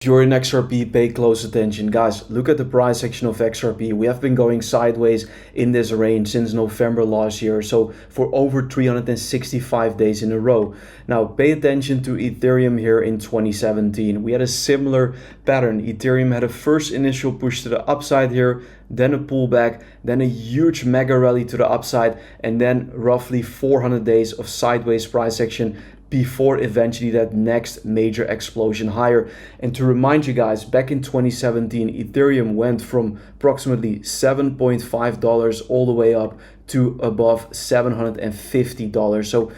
If you're in XRP, pay close attention. Guys, look at the price action of XRP. We have been going sideways in this range since November last year, so for over 365 days in a row. Now, pay attention to Ethereum here in 2017. We had a similar pattern. Ethereum had a first initial push to the upside here, then a pullback, then a huge mega rally to the upside, and then roughly 400 days of sideways price action before eventually that next major explosion higher. And to remind you guys, back in 2017, Ethereum went from approximately $7.5 all the way up to above $750. So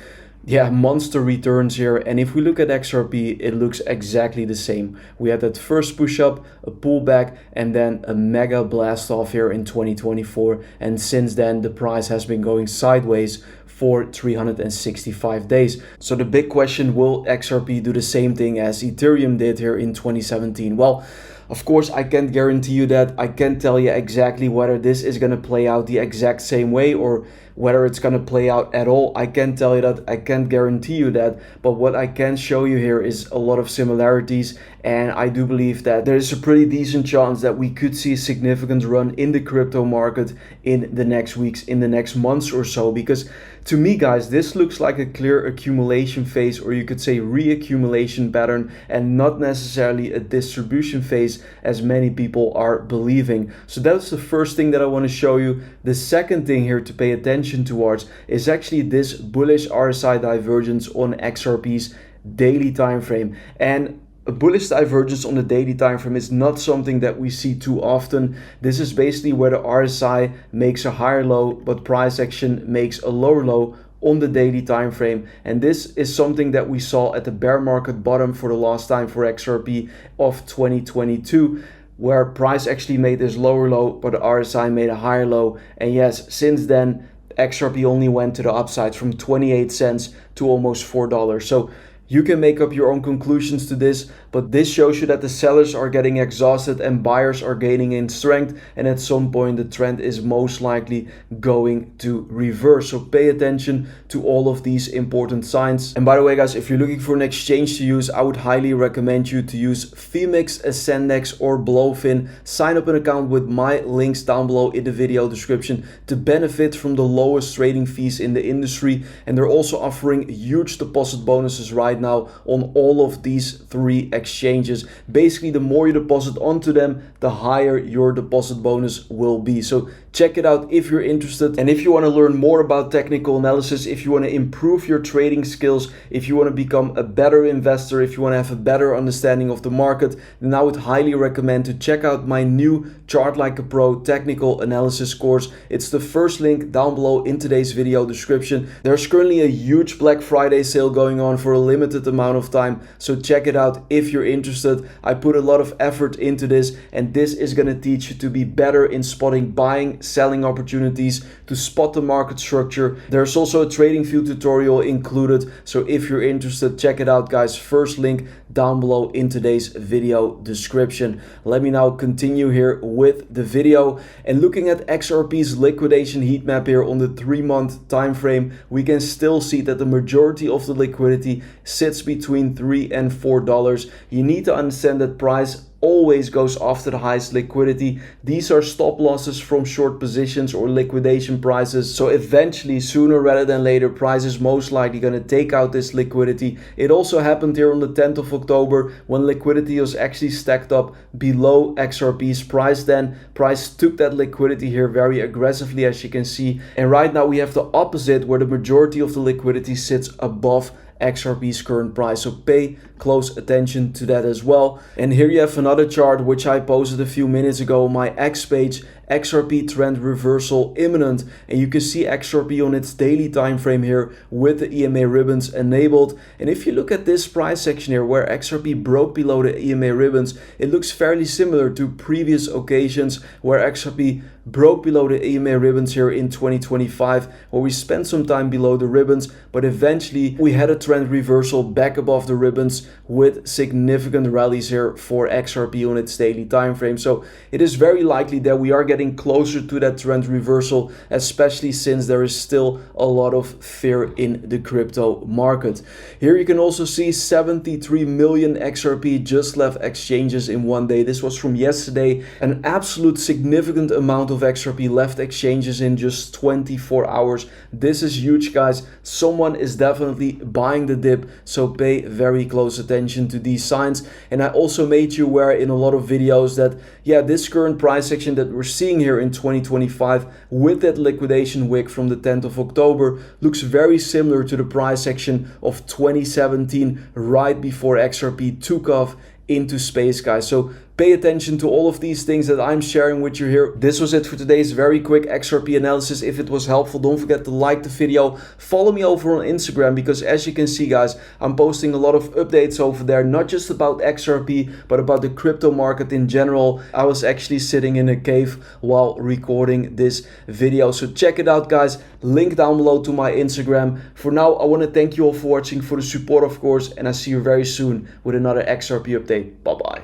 yeah, monster returns here. And if we look at XRP, it looks exactly the same. We had that first push up, a pullback, and then a mega blast off here in 2024. And since then, the price has been going sideways for 365 days. So the big question, will XRP do the same thing as Ethereum did here in 2017? Well, of course, I can't guarantee you that. I can't tell you exactly whether this is going to play out the exact same way or whether it's going to play out at all. I can't tell you that. I can't guarantee you that. But what I can show you here is a lot of similarities. And I do believe that there is a pretty decent chance that we could see a significant run in the crypto market in the next weeks, in the next months or so. Because to me, guys, this looks like a clear accumulation phase, or you could say reaccumulation pattern, and not necessarily a distribution phase as many people are believing. So that's the first thing that I want to show you. The second thing here to pay attention towards is actually this bullish RSI divergence on XRP's daily time frame. And a bullish divergence on the daily time frame is not something that we see too often. This is basically where the RSI makes a higher low, but price action makes a lower low on the daily time frame. And this is something that we saw at the bear market bottom for the last time for XRP of 2022, where price actually made this lower low, but the RSI made a higher low. And yes, since then, XRP only went to the upside from 28 cents to almost $4. So you can make up your own conclusions to this, but this shows you that the sellers are getting exhausted and buyers are gaining in strength, and at some point the trend is most likely going to reverse. So pay attention to all of these important signs. And by the way, guys, if you're looking for an exchange to use, I would highly recommend you to use Phemex, AscendEX, or BLOFIN. Sign up an account with my links down below in the video description to benefit from the lowest trading fees in the industry. And they're also offering huge deposit bonuses right now on all of these three exchanges. Basically, the more you deposit onto them, the higher your deposit bonus will be. So check it out if you're interested. And if you want to learn more about technical analysis, if you want to improve your trading skills, if you want to become a better investor, if you want to have a better understanding of the market, then I would highly recommend to check out my new Chart Like a Pro technical analysis course. It's the first link down below in today's video description. There's currently a huge Black Friday sale going on for a limited amount of time, so check it out if you're interested. I put a lot of effort into this, and this is going to teach you to be better in spotting buying, selling opportunities, to spot the market structure. There's also a trading view tutorial included, so if you're interested, check it out, guys. First link down below in today's video description. Let me now continue here with the video, and looking at XRP's liquidation heat map here on the 3-month time frame, we can still see that the majority of the liquidity sits between $3 and $4. You need to understand that price always goes after the highest liquidity. These are stop losses from short positions or liquidation prices. So eventually, sooner rather than later, price is most likely going to take out this liquidity. It also happened here on the 10th of October when liquidity was actually stacked up below XRP's price. Then price took that liquidity here very aggressively, as you can see. And right now we have the opposite, where the majority of the liquidity sits above XRP's current price. So pay close attention to that as well. And here you have another chart which I posted a few minutes ago on my X page. XRP trend reversal imminent, and you can see XRP on its daily time frame here with the EMA ribbons enabled. And if you look at this price section here where XRP broke below the EMA ribbons, it looks fairly similar to previous occasions where XRP broke below the EMA ribbons here in 2025, where we spent some time below the ribbons, but eventually we had a trend reversal back above the ribbons with significant rallies here for XRP on its daily time frame. So it is very likely that we are getting getting closer to that trend reversal, especially since there is still a lot of fear in the crypto market. Here you can also see 73 million XRP just left exchanges in one day. This was from yesterday. An absolute significant amount of XRP left exchanges in just 24 hours. This is huge, guys. Someone is definitely buying the dip, so pay very close attention to these signs. And I also made you aware in a lot of videos that, yeah, this current price action that we're seeing here in 2025 with that liquidation wick from the 10th of October looks very similar to the price action of 2017 right before XRP took off into space, guys. So pay attention to all of these things that I'm sharing with you here. This was it for today's very quick XRP analysis. If it was helpful, don't forget to like the video. Follow me over on Instagram because, as you can see, guys, I'm posting a lot of updates over there, not just about XRP, but about the crypto market in general. I was actually sitting in a cave while recording this video, so check it out, guys. Link down below to my Instagram. For now, I want to thank you all for watching, for the support, of course, and I see you very soon with another XRP update. Bye bye.